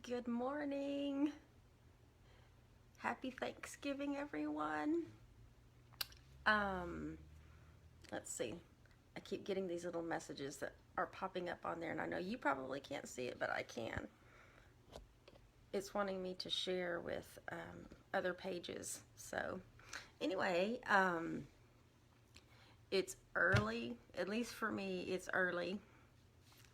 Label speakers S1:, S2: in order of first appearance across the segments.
S1: Good morning. Happy Thanksgiving, everyone. Let's see. I keep getting these little messages that are popping up on there, and I know you probably can't see it, but I can. It's wanting me to share with other pages. So, anyway, it's early. At least for me, it's early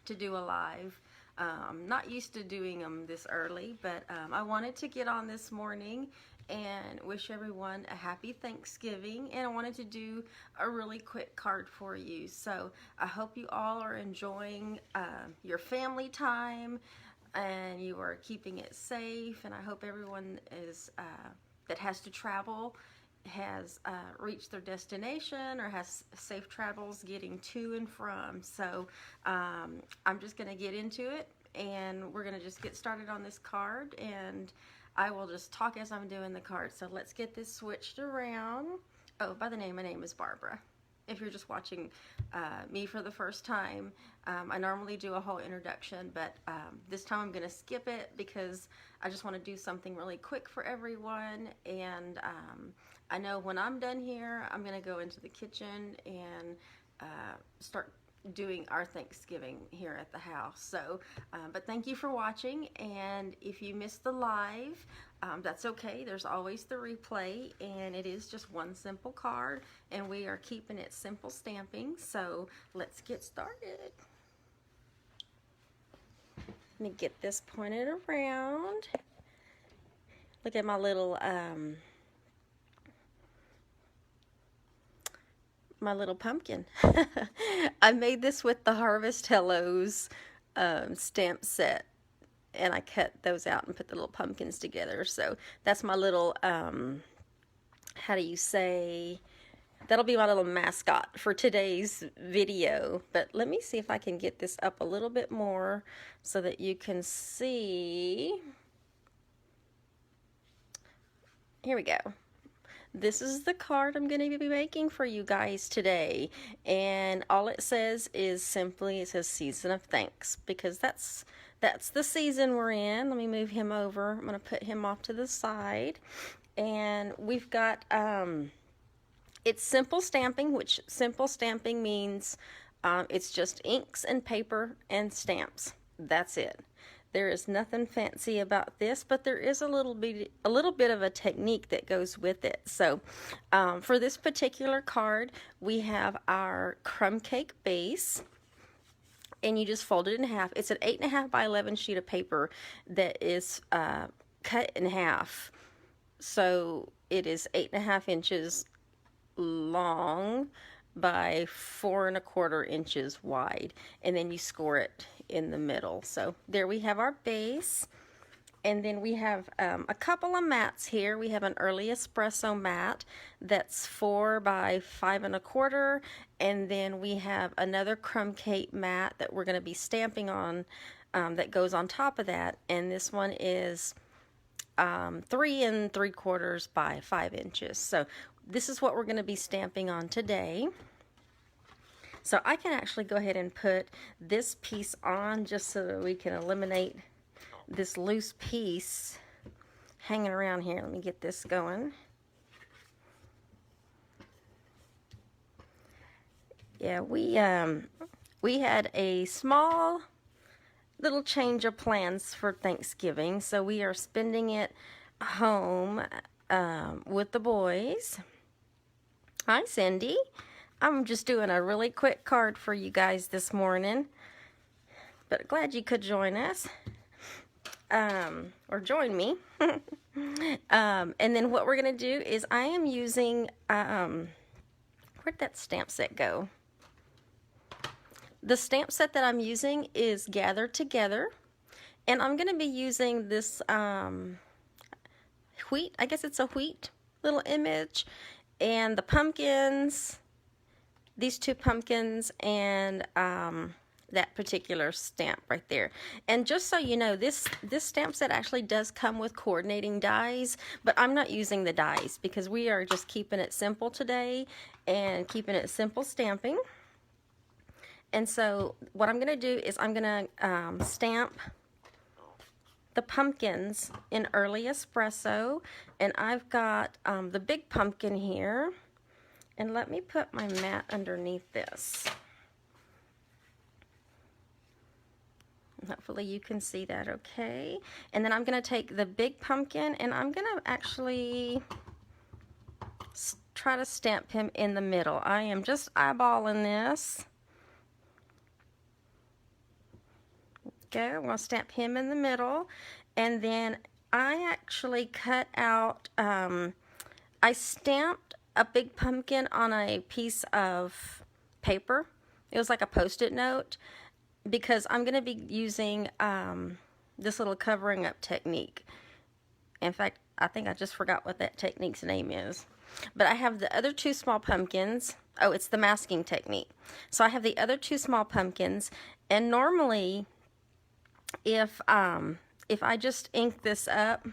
S1: to do a live. I'm not used to doing them this early, but I wanted to get on this morning and wish everyone a happy Thanksgiving, and I wanted to do a really quick card for you. So I hope you all are enjoying your family time and you are keeping it safe, and I hope everyone is that has to travel has reached their destination or has safe travels getting to and from. So I'm just going to get into it, and we're going to just get started on this card, and I will just talk as I'm doing the card. So let's get this switched around. Oh, by the name, my name is Barbara. If you're just watching me for the first time, I normally do a whole introduction, but this time I'm going to skip it because I just want to do something really quick for everyone. And I know when I'm done here, I'm going to go into the kitchen and start doing our Thanksgiving here at the house. So, but thank you for watching, and if you missed the live, that's okay. There's always the replay, and it is just one simple card, and we are keeping it simple stamping. So let's get started. Let me get this pointed around. Look at my little pumpkin. I made this with the Harvest Hellos stamp set, and I cut those out and put the little pumpkins together. So that's my little, how do you say, that'll be my little mascot for today's video. But let me see if I can get this up a little bit more so that you can see. Here we go. This is the card I'm going to be making for you guys today, and all it says is simply, it says Season of Thanks, because that's the season we're in. Let me move him over. I'm going to put him off to the side, and we've got it's simple stamping, which simple stamping means it's just inks and paper and stamps. That's it. There is nothing fancy about this, but there is a little bit of a technique that goes with it. So for this particular card, we have our crumb cake base, and you just fold it in half. It's an 8.5 by 11 sheet of paper that is cut in half. So it is 8.5 inches long by 4.25 inches wide, and then you score it in the middle. So there we have our base, and then we have a couple of mats here. We have an early espresso mat that's 4 by 5.25, and then we have another crumb cake mat that we're going to be stamping on that goes on top of that, and this one is 3.75 by 5 inches. So this is what we're going to be stamping on today. So I can actually go ahead and put this piece on just so that we can eliminate this loose piece hanging around here. Let me get this going. Yeah, we had a small little change of plans for Thanksgiving, so we are spending it home with the boys. Hi, Cindy. I'm just doing a really quick card for you guys this morning, but glad you could join us, or join me. And then what we're going to do is I am using, where'd that stamp set go? The stamp set that I'm using is Gather Together, and I'm going to be using this wheat, I guess it's a wheat little image, and the pumpkins, these two pumpkins, and that particular stamp right there. And just so you know, this stamp set actually does come with coordinating dies, but I'm not using the dies because we are just keeping it simple today and keeping it simple stamping. And so what I'm going to do is I'm going to stamp the pumpkins in early espresso, and I've got the big pumpkin here. And let me put my mat underneath this. Hopefully you can see that okay. And then I'm going to take the big pumpkin and I'm going to actually try to stamp him in the middle. I am just eyeballing this. Okay, I'm going to stamp him in the middle. And then I actually cut out, I stamped a big pumpkin on a piece of paper. It was like a Post-it note, because I'm going to be using this little covering up technique. In fact, I think I just forgot what that technique's name is. But I have the other two small pumpkins. Oh, it's the masking technique. So I have the other two small pumpkins, and normally if I just ink this up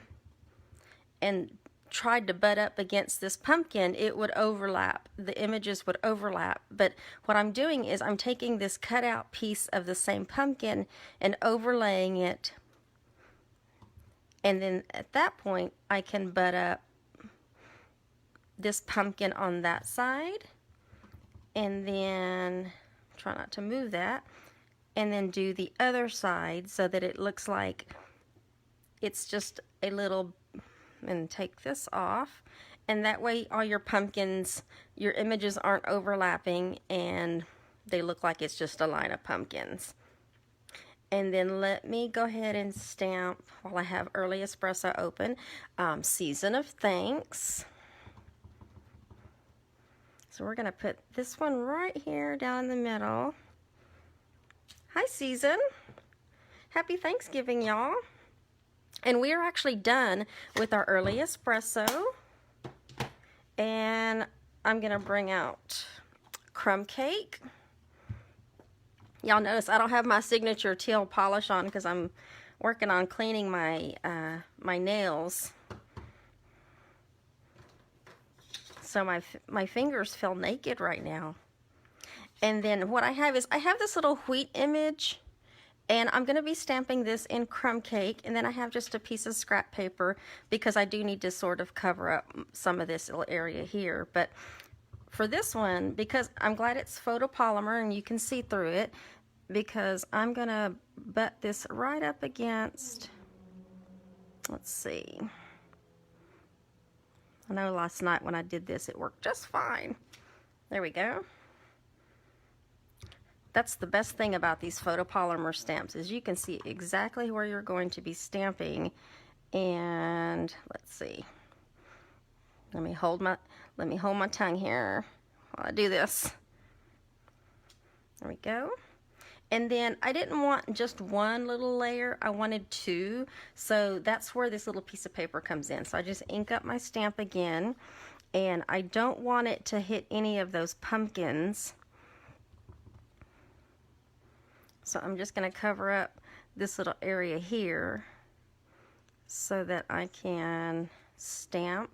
S1: and tried to butt up against this pumpkin, it would overlap. The images would overlap. But what I'm doing is I'm taking this cutout piece of the same pumpkin and overlaying it. And then at that point, I can butt up this pumpkin on that side. And then try not to move that. And then do the other side so that it looks like it's just a little, and take this off, and that way all your pumpkins, your images aren't overlapping and they look like it's just a line of pumpkins. And then let me go ahead and stamp, while I have Early Espresso open, Season of Thanks. So we're going to put this one right here down in the middle. Hi, Season. Happy Thanksgiving, y'all. And we are actually done with our Early Espresso. And I'm going to bring out Crumb Cake. Y'all notice I don't have my signature teal polish on because I'm working on cleaning my my nails. So my fingers feel naked right now. And then what I have is I have this little wheat image, and I'm going to be stamping this in Crumb Cake, and then I have just a piece of scrap paper because I do need to sort of cover up some of this little area here. But for this one, because I'm glad it's photopolymer and you can see through it, because I'm going to butt this right up against, let's see. I know last night when I did this, it worked just fine. There we go. That's the best thing about these photopolymer stamps, is you can see exactly where you're going to be stamping. And let's see. Let me hold my tongue here while I do this. There we go. And then I didn't want just one little layer, I wanted two. So that's where this little piece of paper comes in. So I just ink up my stamp again, and I don't want it to hit any of those pumpkins. So I'm just going to cover up this little area here so that I can stamp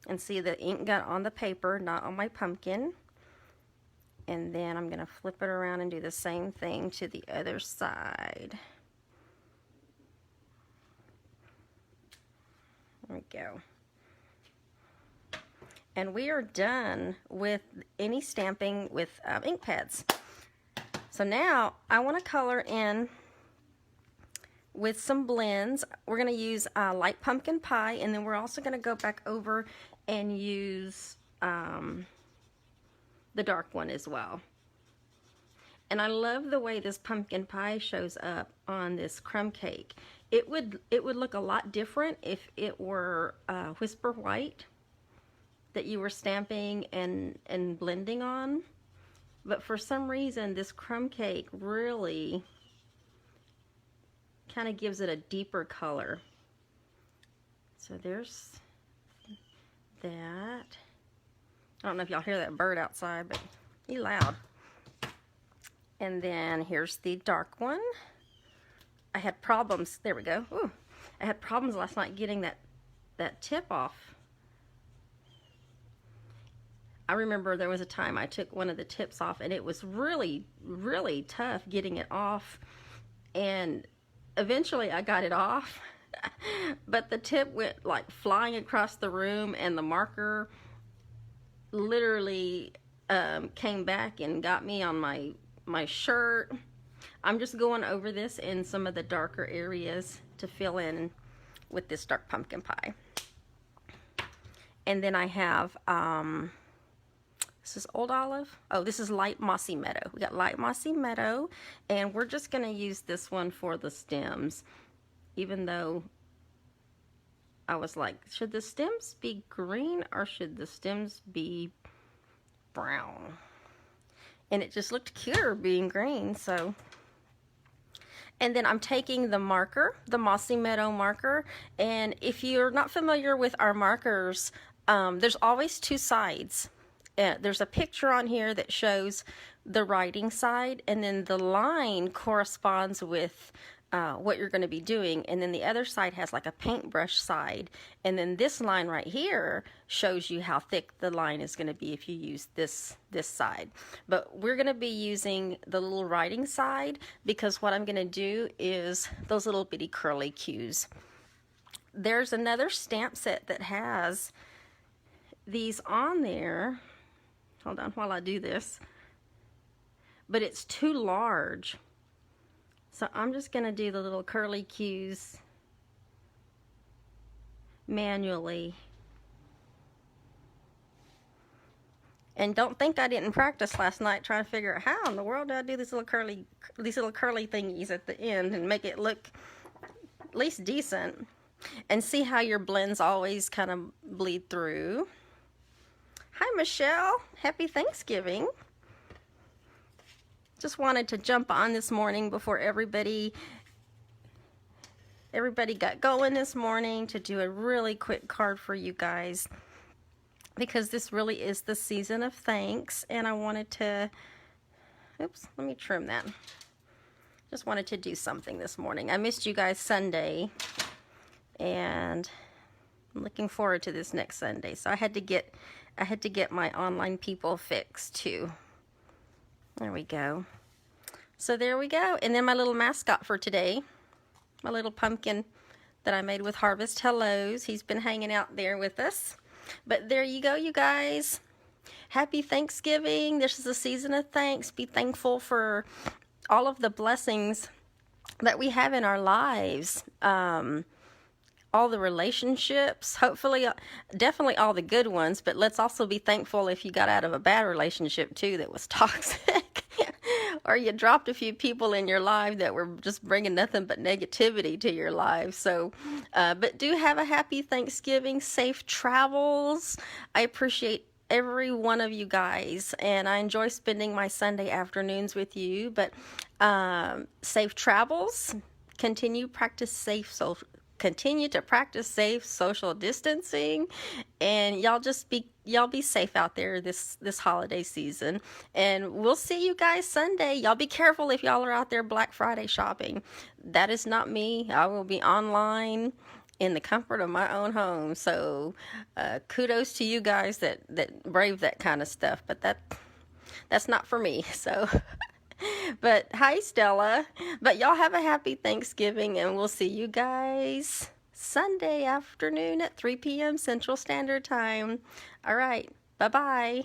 S1: and see the ink got on the paper, not on my pumpkin. And then I'm going to flip it around and do the same thing to the other side. There we go. And we are done with any stamping with ink pads. So now I want to color in with some blends. We're going to use light pumpkin pie, and then we're also going to go back over and use the dark one as well. And I love the way this pumpkin pie shows up on this crumb cake. It would look a lot different if it were Whisper White that you were stamping and blending on. But for some reason, this crumb cake really kind of gives it a deeper color. So there's that. I don't know if y'all hear that bird outside, but he's loud. And then here's the dark one. I had problems. There we go. Ooh, I had problems last night getting that tip off. I remember there was a time I took one of the tips off, and it was really, really tough getting it off. And eventually I got it off, but the tip went like flying across the room, and the marker literally came back and got me on my shirt. I'm just going over this in some of the darker areas to fill in with this dark pumpkin pie. And then I have, this is Old Olive. Oh, this is Light Mossy Meadow. We got Light Mossy Meadow, and we're just gonna use this one for the stems, even though I was like, should the stems be green or should the stems be brown? And it just looked cuter being green, so. And then I'm taking the marker, the Mossy Meadow marker, and if you're not familiar with our markers, there's always two sides. There's a picture on here that shows the writing side, and then the line corresponds with what you're going to be doing, and then the other side has like a paintbrush side, and then this line right here shows you how thick the line is going to be if you use this side. But we're going to be using the little writing side, because what I'm going to do is those little bitty curly cues. There's another stamp set that has these on there. Hold on while I do this, but it's too large. So I'm just going to do the little curly cues manually. And don't think I didn't practice last night trying to figure out how in the world do I do these little curly thingies at the end and make it look at least decent. And see how your blends always kind of bleed through. Hi Michelle, happy Thanksgiving. Just wanted to jump on this morning before everybody got going this morning to do a really quick card for you guys, because this really is the season of thanks, and I wanted to, oops, let me trim that. Just wanted to do something this morning. I missed you guys Sunday, and I'm looking forward to this next Sunday. So I had to get my online people fixed too. There we go. So there we go. And then my little mascot for today, my little pumpkin that I made with Harvest Hellos. He's been hanging out there with us. But there you go, you guys. Happy Thanksgiving. This is the season of thanks. Be thankful for all of the blessings that we have in our lives. All the relationships, hopefully, definitely all the good ones, but let's also be thankful if you got out of a bad relationship too that was toxic, or you dropped a few people in your life that were just bringing nothing but negativity to your life. So, but do have a happy Thanksgiving, safe travels. I appreciate every one of you guys, and I enjoy spending my Sunday afternoons with you, but safe travels. Continue to practice safe social distancing, and y'all be safe out there this holiday season. And we'll see you guys Sunday. Y'all be careful if y'all are out there Black Friday shopping. That is not me. I will be online in the comfort of my own home. So kudos to you guys that brave that kind of stuff, but that's not for me. So but hi Stella. But y'all have a happy Thanksgiving, and we'll see you guys Sunday afternoon at 3 p.m. Central Standard Time. All right. Bye-bye.